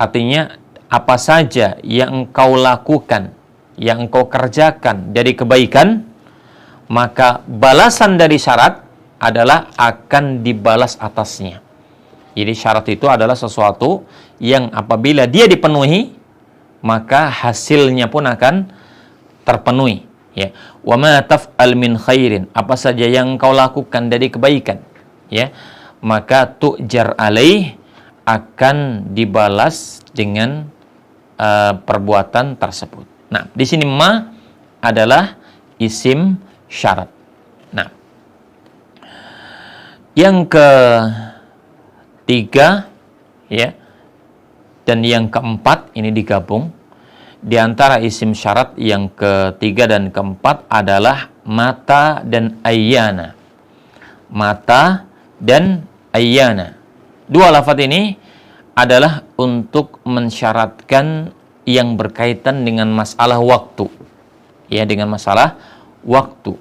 Artinya apa saja yang engkau lakukan, yang engkau kerjakan dari kebaikan, maka balasan dari syarat adalah akan dibalas atasnya. Jadi syarat itu adalah sesuatu yang apabila dia dipenuhi, maka hasilnya pun akan terpenuhi. Ya, wa ma taf'al min khairin, apa saja yang kau lakukan dari kebaikan, ya, maka tu'jar alaih, akan dibalas dengan perbuatan tersebut. Nah, di sini ma adalah isim syarat. Nah, yang ketiga, ya, dan yang keempat ini digabung. Di antara isim syarat yang ketiga dan keempat adalah mata dan ayyana. Mata dan ayyana. Dua lafaz ini adalah untuk mensyaratkan yang berkaitan dengan masalah waktu. Ya, dengan masalah waktu.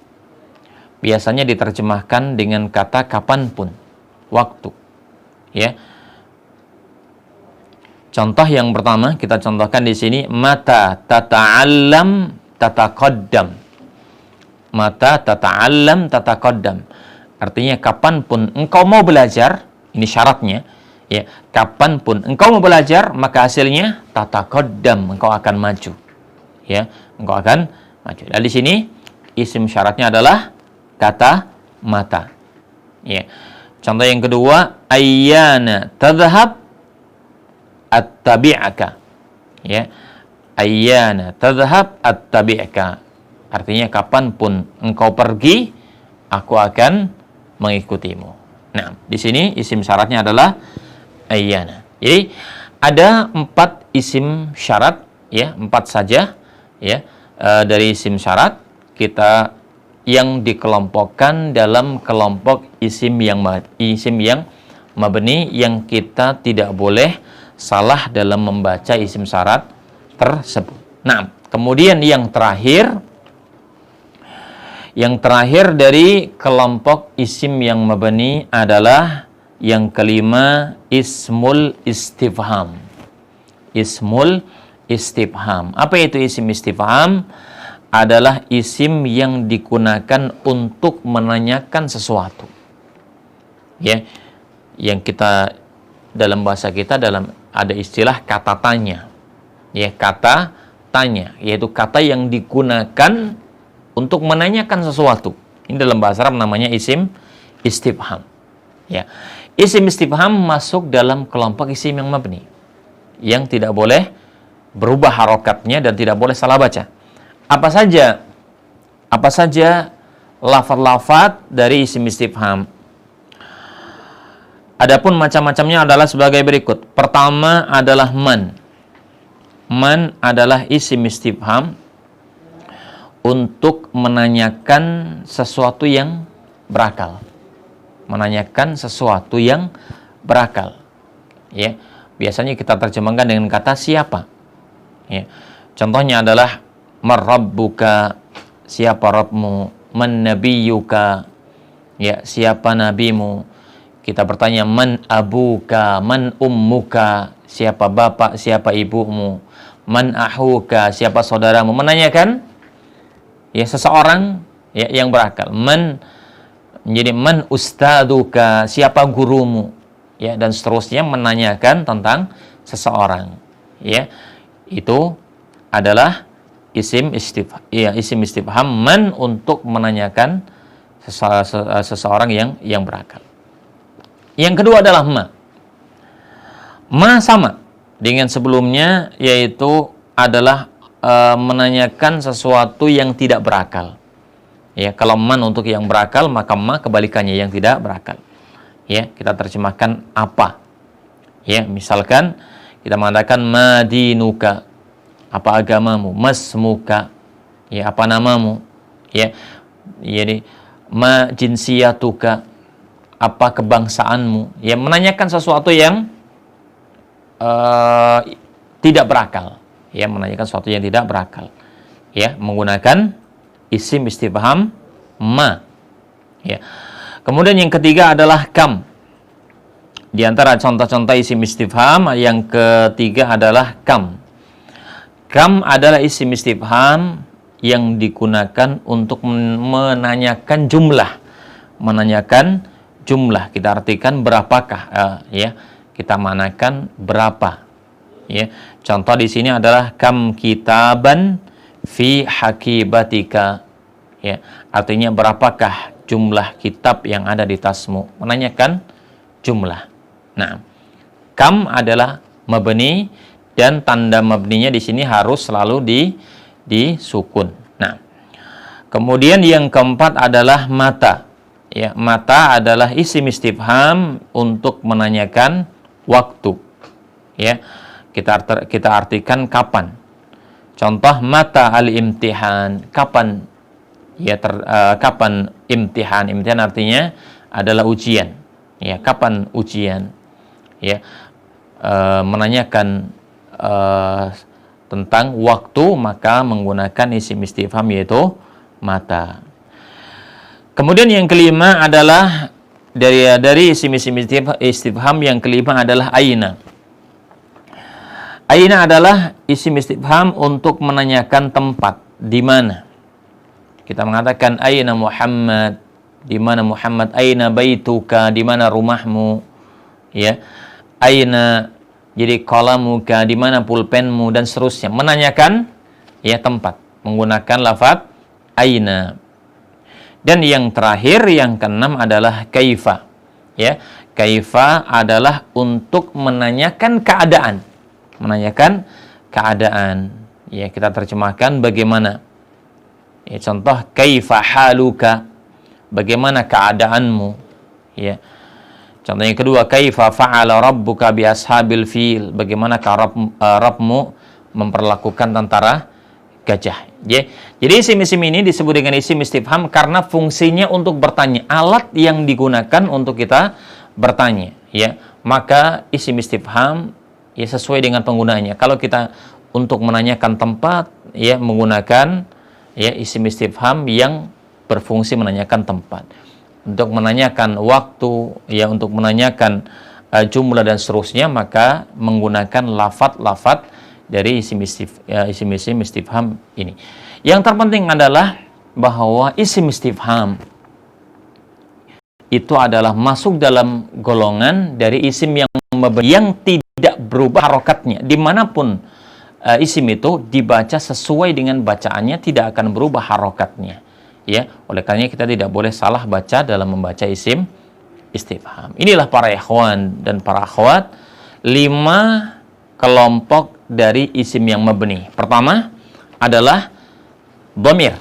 Biasanya diterjemahkan dengan kata kapanpun, waktu. Ya. Contoh yang pertama kita contohkan di sini, mata tata'allam tataqaddam. Mata tata'allam tataqaddam. Artinya kapanpun engkau mau belajar, ini syaratnya, ya, kapanpun engkau mau belajar, maka hasilnya tataqaddam, engkau akan maju. Ya, engkau akan maju. Dan di sini isim syaratnya adalah kata mata. Ya. Contoh yang kedua, ayyana tadhhab attabi'aka. Ya. Ayyana tadhhab attabi'aka. Artinya kapanpun engkau pergi, aku akan mengikutimu. Nah, di sini isim syaratnya adalah ayyana. Jadi ada 4 isim syarat, ya, 4 saja, ya, dari isim syarat kita yang dikelompokkan dalam kelompok isim yang mabni, yang kita tidak boleh salah dalam membaca isim syarat tersebut. Nah, kemudian yang terakhir dari kelompok isim yang mabni adalah yang kelima, ismul istifham. Ismul istifham. Apa itu isim istifham? Adalah isim yang digunakan untuk menanyakan sesuatu. Ya, yang kita dalam bahasa kita ada istilah kata tanya. Ya, kata tanya, yaitu kata yang digunakan untuk menanyakan sesuatu. Ini dalam bahasa Arab namanya isim istifham. Ya. Isim istifham masuk dalam kelompok isim yang mabni, yang tidak boleh berubah harokatnya dan tidak boleh salah baca. Apa saja lafaz-lafaz dari isim istifham? Adapun macam-macamnya adalah sebagai berikut. Pertama adalah man. Man adalah isim istifham untuk menanyakan sesuatu yang berakal. Menanyakan sesuatu yang berakal. Ya, biasanya kita terjemahkan dengan kata siapa. Ya. Contohnya adalah marrabbuka, siapa Rabbmu, man nabiyuka, ya, siapa nabimu. Kita bertanya man abuka, man ummuka, siapa bapak, siapa ibumu, man ahuka, siapa saudaramu. Menanyakan, ya, seseorang, ya, yang berakal. Menjadi man ustaduka, siapa gurumu, ya, dan seterusnya, menanyakan tentang seseorang. Ya, itu adalah isim istifham man, untuk menanyakan seseorang yang berakal. Yang kedua adalah ma. Ma sama dengan sebelumnya, yaitu adalah menanyakan sesuatu yang tidak berakal. Ya, kalau man untuk yang berakal, maka ma kebalikannya yang tidak berakal. Ya, kita terjemahkan apa. Ya, misalkan kita mengatakan madinuka, apa agamamu, masmuka, ya apa namamu, ya. Jadi ma jinsiyatuka, apa kebangsaanmu, ya menanyakan sesuatu yang tidak berakal, ya menanyakan sesuatu yang tidak berakal, ya menggunakan isim istifham ma, ya. Kemudian yang ketiga adalah kam. Di antara contoh-contoh isim istifham yang ketiga adalah kam. Kam adalah isim istifham yang digunakan untuk menanyakan jumlah, kita artikan berapakah, ya kita manakan berapa, ya. Contoh di sini adalah kam kitaban fi hakibatika, ya artinya berapakah jumlah kitab yang ada di tasmu, menanyakan jumlah. Nah, kam adalah mabni dan tanda mabninya di sini harus selalu disukun. Nah, kemudian yang keempat adalah mata. Ya, mata adalah isim istifham untuk menanyakan waktu. Ya, kita artikan kapan. Contoh mata al-imtihan, kapan? Ya, kapan imtihan? Imtihan artinya adalah ujian. Ya, kapan ujian? Ya, menanyakan tentang waktu, maka menggunakan isim istifham yaitu mata. Kemudian yang kelima adalah dari isim istifham yang kelima adalah aina. Aina adalah isim istifham untuk menanyakan tempat, di mana. Kita mengatakan aina Muhammad, di mana Muhammad, aina baituka, di mana rumahmu, ya. Aina, jadi qalamuka, di mana pulpenmu, dan seterusnya. Menanyakan ya tempat menggunakan lafaz aina. Dan yang terakhir yang keenam adalah kaifa. Ya, kaifa adalah untuk menanyakan keadaan. Menanyakan keadaan. Ya, kita terjemahkan bagaimana. Ya, contoh kaifa haluka, bagaimana keadaanmu. Ya. Contoh yang kedua, kaifa fa'ala rabbuka bi ashabil fil, bagaimana Rabbmu memperlakukan tentara gajah. Ya. Jadi isim-isim ini disebut dengan isim istifham karena fungsinya untuk bertanya, alat yang digunakan untuk kita bertanya, ya. Maka isim istifham ya sesuai dengan penggunaannya. Kalau kita untuk menanyakan tempat, ya menggunakan ya isim istifham yang berfungsi menanyakan tempat. Untuk menanyakan waktu, ya untuk menanyakan jumlah dan seterusnya, maka menggunakan lafaz-lafaz dari isim istifham ini. Yang terpenting adalah bahwa isim istifham itu adalah masuk dalam golongan dari isim yang tidak berubah harokatnya. Dimanapun isim itu dibaca sesuai dengan bacaannya, tidak akan berubah harokatnya. Ya, oleh karena kita tidak boleh salah baca dalam membaca isim istifham. Inilah para ikhwan dan para akhwat, 5 kelompok dari isim yang mabni. Pertama adalah dhamir.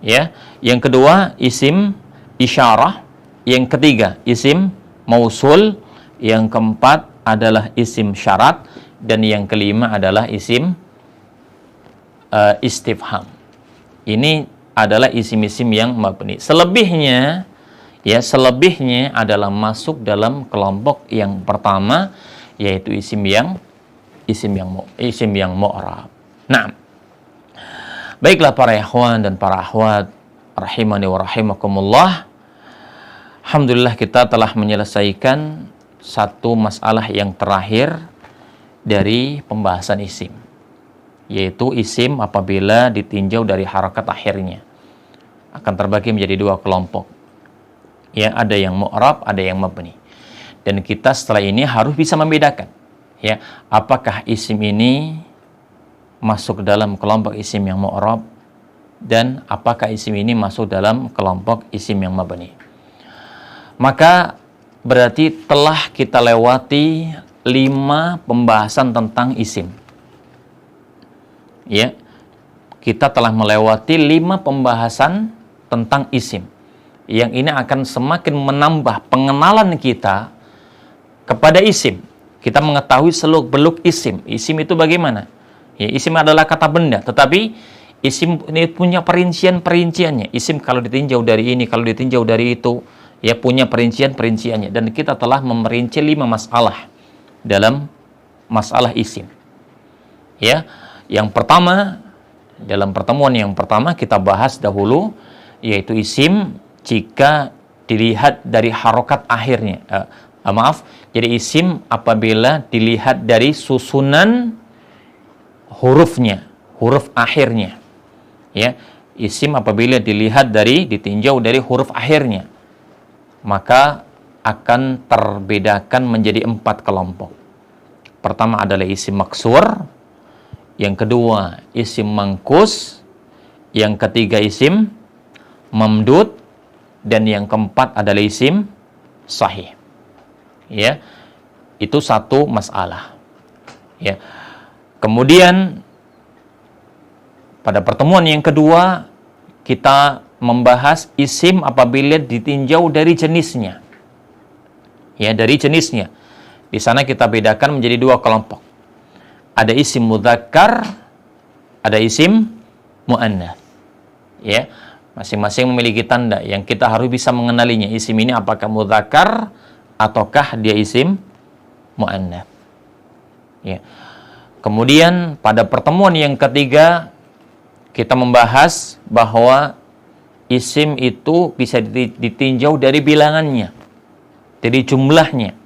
Ya, yang kedua isim isyarah, yang ketiga isim mausul, yang keempat adalah isim syarat, dan yang kelima adalah isim istifham. Ini adalah isim-isim yang mabni. Selebihnya adalah masuk dalam kelompok yang pertama, yaitu isim yang mu'rab. Nah, baiklah para ikhwan dan para akhwat rahimani wa rahimakumullah. Alhamdulillah kita telah menyelesaikan satu masalah yang terakhir dari pembahasan isim, yaitu isim apabila ditinjau dari harakat akhirnya akan terbagi menjadi 2 kelompok. Ya, ada yang mu'rab, ada yang mabni. Dan kita setelah ini harus bisa membedakan, ya, apakah isim ini masuk dalam kelompok isim yang mu'rab dan apakah isim ini masuk dalam kelompok isim yang mabni. Maka berarti telah kita lewati 5 pembahasan tentang isim. Ya, kita telah melewati 5 pembahasan tentang isim. Yang ini akan semakin menambah pengenalan kita kepada isim. Kita mengetahui seluk-beluk isim. Isim itu bagaimana? Ya, isim adalah kata benda, tetapi isim ini punya perincian-perinciannya. Isim kalau ditinjau dari ini, kalau ditinjau dari itu, ya punya perincian-perinciannya. Dan kita telah memerinci 5 masalah dalam masalah isim. Ya, yang pertama, dalam pertemuan yang pertama kita bahas dahulu, yaitu isim jika dilihat dari harokat akhirnya. Jadi isim apabila dilihat dari susunan hurufnya, huruf akhirnya. Ya, isim apabila ditinjau dari huruf akhirnya, maka akan terbedakan menjadi 4 kelompok. Pertama adalah isim maksur, yang kedua isim mangkus, yang ketiga isim mamdud, dan yang keempat adalah isim sahih. Ya, itu satu masalah. Ya. Kemudian pada pertemuan yang kedua kita membahas isim apabila ditinjau dari jenisnya. Ya, dari jenisnya. Di sana kita bedakan menjadi 2 kelompok. Ada isim mudzakkar, ada isim muannats. Ya, masing-masing memiliki tanda yang kita harus bisa mengenalinya. Isim ini apakah mudzakkar ataukah dia isim muannats. Ya. Kemudian pada pertemuan yang ketiga kita membahas bahwa isim itu bisa ditinjau dari bilangannya, dari jumlahnya.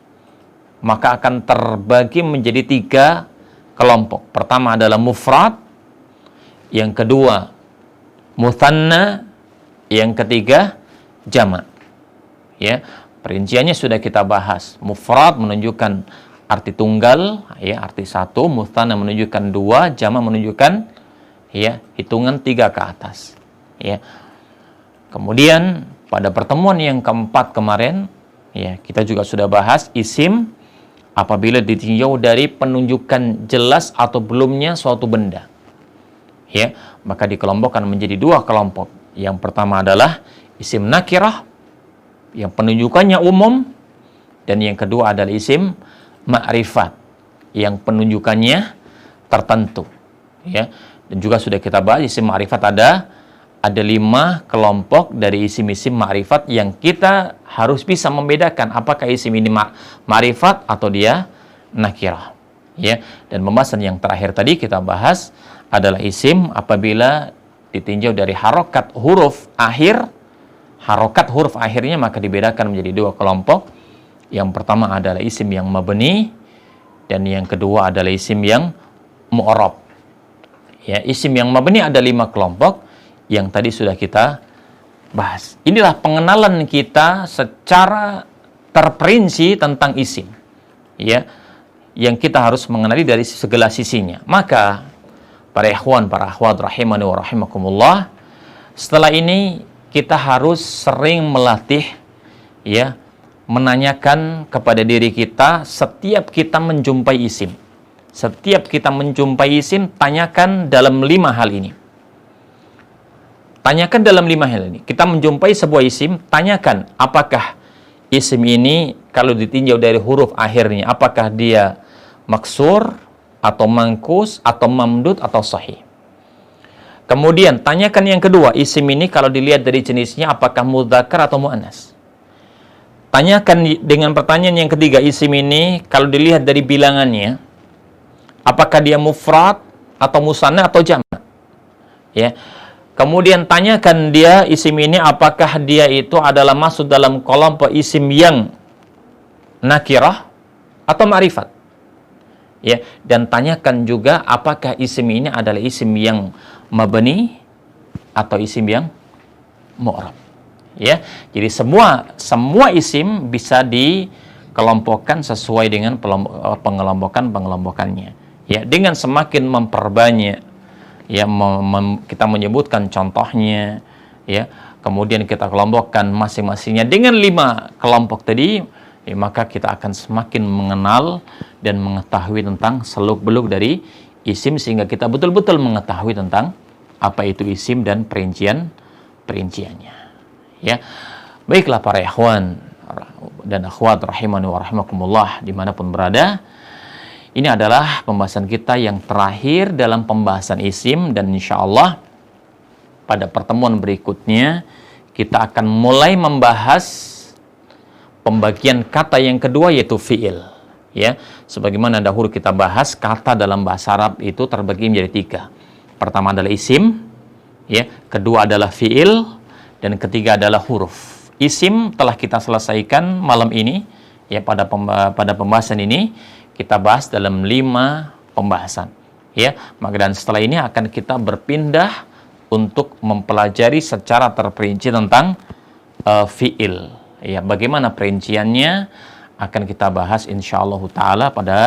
Maka akan terbagi menjadi 3 kelompok. Pertama adalah mufrad, yang kedua mutsanna, yang ketiga jamak. Ya, perinciannya sudah kita bahas. Mufrad menunjukkan arti tunggal, ya, arti 1, mutsanna menunjukkan 2, jamak menunjukkan ya hitungan 3 ke atas. Ya. Kemudian pada pertemuan yang keempat kemarin, ya, kita juga sudah bahas isim apabila ditinjau dari penunjukan jelas atau belumnya suatu benda. Ya, maka dikelompokkan menjadi 2 kelompok. Yang pertama adalah isim nakirah yang penunjukannya umum, dan yang kedua adalah isim ma'rifat yang penunjukannya tertentu. Ya, dan juga sudah kita bahas isim ma'rifat ada 5 kelompok dari isim-isim ma'rifat yang kita harus bisa membedakan apakah isim ini ma'rifat atau dia nakirah. Ya, dan pembahasan yang terakhir tadi kita bahas adalah isim apabila ditinjau dari harokat huruf akhir, harokat huruf akhirnya maka dibedakan menjadi 2 kelompok. Yang pertama adalah isim yang mabni, dan yang kedua adalah isim yang mu'rab. Ya, isim yang mabni ada 5 kelompok yang tadi sudah kita bahas. Inilah pengenalan kita secara terperinci tentang isim. Ya, yang kita harus mengenali dari segala sisinya. Maka para ikhwan, para akhwat rahimani wa rahimakumullah, setelah ini kita harus sering melatih, ya, menanyakan kepada diri kita setiap kita menjumpai isim. Setiap kita menjumpai isim, tanyakan dalam 5 hal ini. Tanyakan dalam 5 hal ini. Kita menjumpai sebuah isim, tanyakan apakah isim ini kalau ditinjau dari huruf akhirnya, apakah dia maksur, atau mangkus, atau mamdud, atau sahih. Kemudian tanyakan yang kedua, isim ini kalau dilihat dari jenisnya apakah mudzakkar atau muannats. Tanyakan dengan pertanyaan yang ketiga, isim ini kalau dilihat dari bilangannya apakah dia mufrad atau musanna atau jamak. Ya. Kemudian tanyakan dia isim ini apakah dia itu adalah masuk dalam kelompok isim yang nakirah atau ma'rifat. Ya, dan tanyakan juga apakah isim ini adalah isim yang mabni atau isim yang mu'rab. Ya, jadi semua isim bisa dikelompokkan sesuai dengan pengelompokannya. Ya, dengan semakin memperbanyak, ya, kita menyebutkan contohnya, ya, kemudian kita kelompokkan masing-masingnya dengan 5 kelompok tadi, maka kita akan semakin mengenal dan mengetahui tentang seluk-beluk dari isim, sehingga kita betul-betul mengetahui tentang apa itu isim dan perinciannya. Ya, baiklah para ikhwan dan akhwat rahimani wa rahimakumullah dimanapun berada, ini adalah pembahasan kita yang terakhir dalam pembahasan isim, dan insya Allah pada pertemuan berikutnya kita akan mulai membahas pembagian kata yang kedua, yaitu fi'il. Ya, sebagaimana dahulu kita bahas, kata dalam bahasa Arab itu terbagi menjadi 3. Pertama adalah isim, ya, kedua adalah fi'il, dan ketiga adalah huruf. Isim telah kita selesaikan malam ini, ya, pada pembahasan ini kita bahas dalam 5 pembahasan, ya. Maka dan setelah ini akan kita berpindah untuk mempelajari secara terperinci tentang fi'il. Ya, bagaimana perinciannya akan kita bahas insyaallah taala pada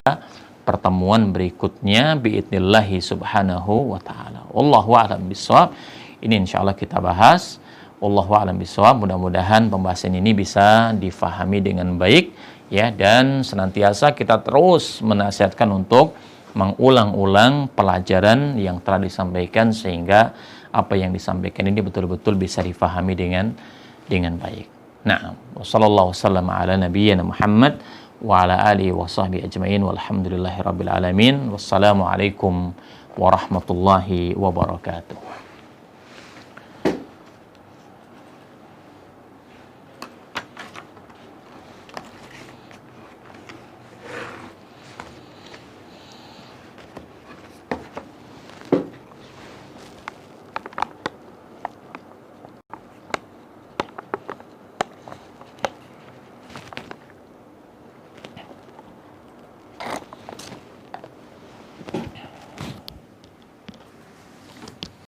pertemuan berikutnya biidnillahi subhanahu wa taala. Wallahu a'lam bishawab. Ini insyaallah kita bahas. Wallahu a'lam bishawab. Mudah-mudahan pembahasan ini bisa difahami dengan baik, ya, dan senantiasa kita terus menasihatkan untuk mengulang-ulang pelajaran yang telah disampaikan, sehingga apa yang disampaikan ini betul-betul bisa difahami dengan baik. Nah, wassallallahu wasallam ala nabiyyina Muhammad wa ala alihi wa sahbihi ajma'in walhamdulillahi rabbil alamin. Wassalamu alaikum warahmatullahi wabarakatuh.